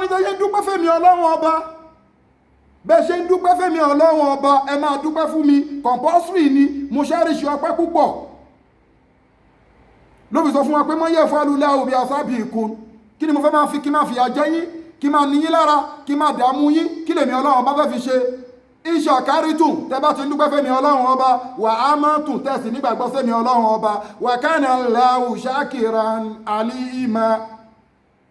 ní tó ṣe ń dúpẹ́ fẹ́mi ọlọ́run ọba bẹ́ẹ̀ ṣe ń dúpẹ́ fẹ́mi ọlọ́run ọba ẹ máa dúpẹ́ fún mi compulsory ni mo ṣẹ́rìṣì ọpẹ́ púpọ̀ ló fi sọ fún wa pé mọ́ yẹ fún alúlá òbí asábì ìkún kí ni mo fẹ́ máa fi kí máa fìyà jẹ yín kí máa níyín lára kí máa dààmú yín kí lèmi ọlọ́run ọba fẹ́ fi ṣe iṣẹ́ àkárítùn tẹ́ bá ti ń dúpẹ́ fẹ́mi ọlọ́run ọba wà á máa tún tẹ̀sí nígbàgbọ́ sẹ́mi ọlọ́run ọba wà kana Allahu shakiran alima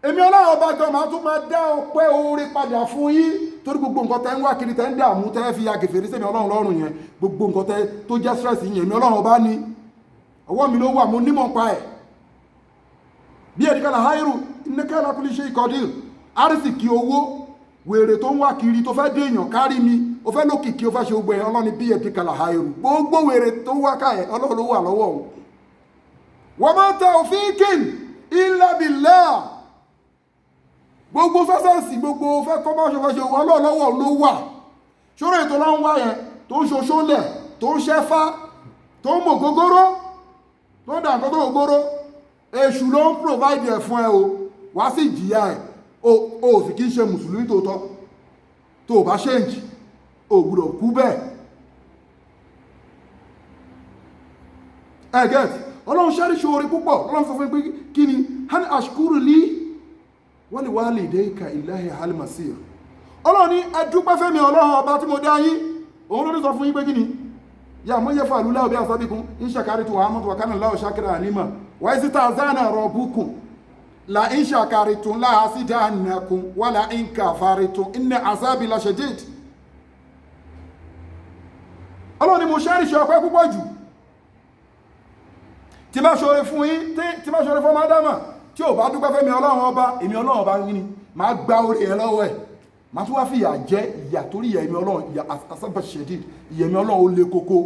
èmi ọlọ́run ọba gan máa tún máa dá ọpẹ́ oore padà fún yín torí gbogbo nǹkan tẹ́ ń wá kiri tẹ́ ń dààmú tẹ́ fi agèfèrè sẹ́mi ọlọ́run lọ́rùn yẹn gbogbo nǹkan tẹ́ tó jẹ́ stress yẹn èmi ọlọ́run ọba ní ọwọ́ mi ló wà mo nímọ̀ pa ẹ̀ bí ẹ̀díkàlà hairu innaka ala kulli shay'in qadir arísìkí owó wèrè tó ń wá kiri tó fẹ́ dé èèyàn kárí mi ó fẹ́ lókìkí ó fẹ́ ṣe gbogbo ẹ̀ ọlọ́ni bí ẹ̀díkàlà hairu gbogbo wèrè tó wá ká ẹ̀ ọlọ́run ló wà lọ́wọ́ òun wa ma tawfiqin illa billah gbogbo sọ́sẹ̀sì gbogbo fẹ́ kọ́ bá ṣe fẹ́ ṣe ọlọ́run lọ́wọ́ ló wà ṣọ́rọ̀ ètò láwọn wá yẹn tó ń ṣoṣó lẹ̀ tó ń ṣẹ́fá tó ń mọ̀ gógóró tó ń dà nǹkan tó gógóró èṣù ló ń provide ẹ̀ fún ẹ o wá sí ìjìyà ẹ̀ o sì kí ń ṣe mùsùlùmí tòótọ́ tó bá ṣéǹjì o gbọ́dọ̀ kú bẹ́ẹ̀ ẹ̀gẹ́t ọlọ́run ṣẹ́ríṣẹ́ orí púpọ̀ ọlọ́run sọ fún pé kí ni hàn ashkuru li wali walidayka ilahi al-masir ọlọ́run ní ẹdúpẹ́ fẹ́mi ọlọ́run ọba tí mo dá yín òun ló ní sọ fún yín pé kí ni ya mọ́ yẹ fàlú láwọ́ bí a sábíkún in ṣàkárí tó àmọ́ tó wà kánà láwọ́ ṣàkírà àníma wáyé sí tàzánà rọ̀bùkún la in ṣàkárí tó láà sí dáànàkún wà la in kàfàrí tó inna azabi la shadid ọlọ́run ni mo ṣẹ́rìṣẹ́ ọpẹ́ púpọ̀ jù tí bá ṣoore fún yín tí bá ṣoore fún mádàmà tí ò bá dúpẹ́ fẹ́mi ọlọ́run ọba èmi ọlọ́run ọba ní máa gba orí ẹ lọ́wọ́ ẹ̀ máa tún wá fi ìyà jẹ ìyà torí ìyà èmi ọlọ́run ìyà asábàṣẹ́dì ìyà èmi ọlọ́run ó le koko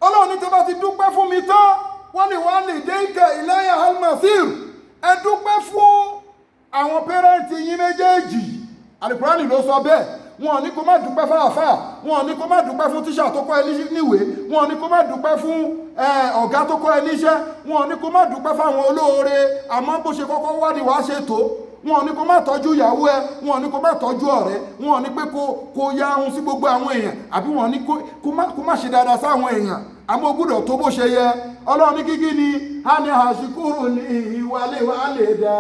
ọlọ́run ní tí bá ti dúpẹ́ fún mi tán wọ́n lè wá lè dé ìkẹ́ ilayya al-masir ẹ dúpẹ́ fún àwọn pẹ́rẹ́ǹtì yín méjèèjì Al-Qur'ani ló sọ bẹ́ẹ̀ wọn ní kó má dúpẹ́ fáàfáà wọn ní kó má dúpẹ́ fún tíṣà tó kọ́ ẹ níwèé wọn ní kó má dúpẹ́ fún ọ̀gá tó kọ́ ẹ níṣẹ́ wọn ní kó má dúpẹ́ fáwọn olóore àmọ́ bó ṣe kọ́kọ́ wá ní wàá ṣètò wọn ní kó má tọ́jú ìyàwó ẹ wọn ní kó má tọ́jú ọ̀rẹ́ wọn ní pé kó ya ohun sí gbogbo àwọn èèyàn àbí wọn ní kó má ṣe dáadáa sáwọn èèyàn àmọ́ gbọ́dọ̀ tó bó ṣe yẹ ọlọ́run ní kíkí ni a ní àṣìkúrò ní ìwàlẹ̀ dá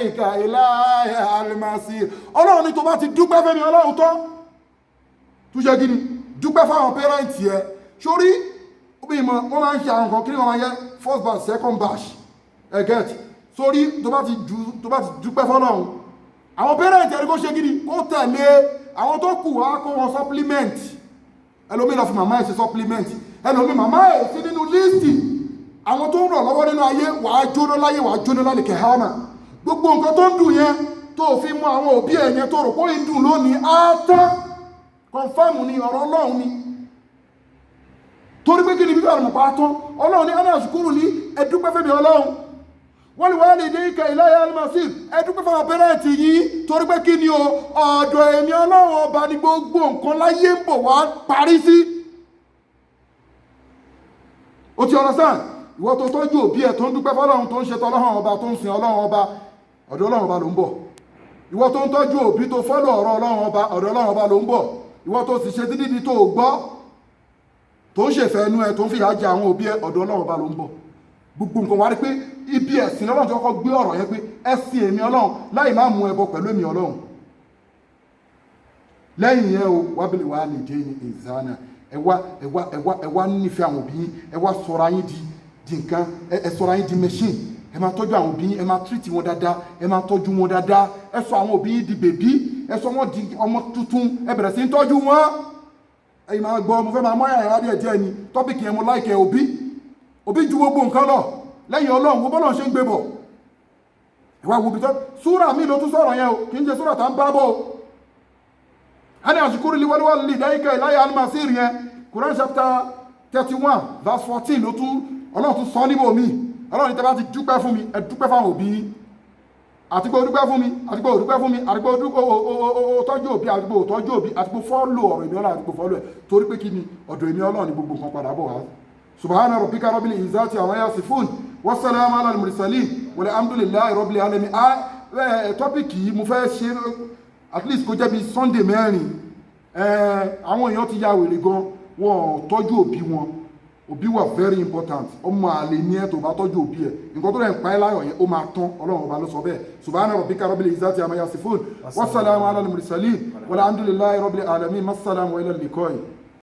ìkà ilayya al-masir ọlọ́run ní tó bá ti dúpẹ́ fẹ́mi ọlọ́run tán tó ṣe gíní dúpẹ́ fáwọn pẹ́rẹ́ǹtì ẹ sórí bí mọ̀ wọ́n máa ń ṣe àwọn kan kí ni wọ́n máa yẹ first batch second batch ẹgẹ́t sórí tó bá ti dúpẹ́ fọ́lọ́run àwọn pẹ́rẹ́ǹtì ẹni kó ṣe gíní kó tẹ̀lé àwọn tó kù wá kó wọn supplement ẹlòmí lọ fi màmá ẹ̀ ṣe supplement ẹlòmí màmá ẹ̀ sí nínú líìsì àwọn tó ń rọ̀ lọ́wọ́ nínú ayé wàá jóná láyé wàá jóná lálẹ́ kẹhánà gbogbo nǹkan tó ń dùn yẹn tó fi mú àwọn òbí ẹ̀ yẹn tó rò pé ń dùn lónìí á tán kọ̀nfàmù ni ọ̀rọ̀ ọlọ́run ni torí pé kí ni bíbí àlùmọ̀pá tán ọlọ́run ní ana ashkuru li ẹdúpẹ́ fẹ́mi ọlọ́run wali walidayka ilayya al-masir ẹdúpẹ́ fẹ́mi pẹ́rẹ́ǹtì yìí torí pé kí ni o ọ̀dọ̀ èmi ọlọ́run ọba ní gbogbo nǹkan láyé ń bọ̀ wá parí sí ó ti ọ̀rọ̀ sáà ìwọ tó tọ́jú òbí ẹ̀ tó ń dúpẹ́ fọ́lọ́run tó ń ṣe tọ́lọ́run ọba tó ń sin ọlọ́run ọba ọ̀dọ̀ ọlọ́run ọba ló ń bọ̀ ìwọ tó ń tọ́jú òbí tó fọ́lọ̀ ọ̀rọ̀ ọlọ́run ọba ọ̀dọ̀ ọlọ́run ọba ló ń bọ̀ ìwọ tó sì ṣe dídí tó gbọ́ tó ń ṣèfẹ́ ẹnu ẹ tó ń fìyà jẹ àwọn òbí ẹ ọ̀dọ̀ ọlọ́run ọba ló ń bọ̀ gbogbo nǹkan wá rí pé ibi ẹ̀sìn ọlọ́run tó kọ́kọ́ gbé ọ̀rọ̀ yẹn pé ẹ̀sìn èmi ọlọ́run láì má mú ẹbọ pẹ̀lú èmi ọlọ́run lẹ́yìn yẹn o wábìlì wà lè dé ní ìzánà ẹwà nífẹ̀ẹ́ àwọn òbí yín ẹwà sọ̀rọ̀ ayé di nǹkan ẹ sọ̀rọ̀ ayé di machine ẹ máa tọ́jú àwọn òbí yín ẹ máa tírìtì wọn dáadáa ẹ máa tọ́jú wọn dáadáa ẹ sọ àwọn òbí yín di bèbí ẹ sọ wọn di ọmọ tuntun ẹ bẹ̀rẹ̀ sí ń tọ́jú wọn ẹ̀yin máa gbọ́ mo fẹ́ máa mọ́yà ẹ̀rọ adìẹ díẹ̀ ni tọ́pìkì yẹn mo láìkẹ́ òbí ju gbogbo nǹkan lọ lẹ́yìn ọlọ́run wo bọ́lọ̀ ṣe ń gbé bọ̀ ìwà wo bí tọ́ súrà mi ló tún sọ̀rọ̀ yẹn o kì í ṣe súrà tá ń bá bọ̀ o ani ashkuru li wali walidayka ilayya al-masir yẹn Quran chapter 31 verse 14 ló tún ọlọ́run tún sọ níbò míì ọlọ́run tẹ́ bá ti dúpẹ́ fún mi ẹ dúpẹ́ fáwọn òbí àti pé o dúpẹ́ fún mi àti pé o dúpẹ́ fún mi àti pé o tọ́jú òbí àti pé o tọ́jú òbí àti pé fọ́lù ọ̀rọ̀ èmi ọlọ́run àti pé fọ́lù ẹ̀ torí pé kí ni ọ̀dọ̀ èmi ọlọ́run ni gbogbo nǹkan padà bọ̀ wá subhana rabbika rabbil izzati amma yasifun wassalamu ala al-mursalin walhamdulillahi rabbil alamin tọ́pìkì yìí mo fẹ́ ṣe at least kó jẹ́ bí Sunday mẹ́rin àwọn èèyàn ti ya wèrè gan wọn tọ́jú òbí wọn òbí wà very important ọmọ àlè ní ẹ tó bá tọ́jú òbí ẹ nǹkan tó rẹ̀ ń pa ẹ́ láyọ̀ yẹn ó máa tán ọlọ́run ọba ló sọ bẹ́ẹ̀ subhana rabbika rabbil izzati amma yasifun wassalamu ala al-mursalin walhamdulillahi rabbil alamin massalamu wa ila al-liqa'i.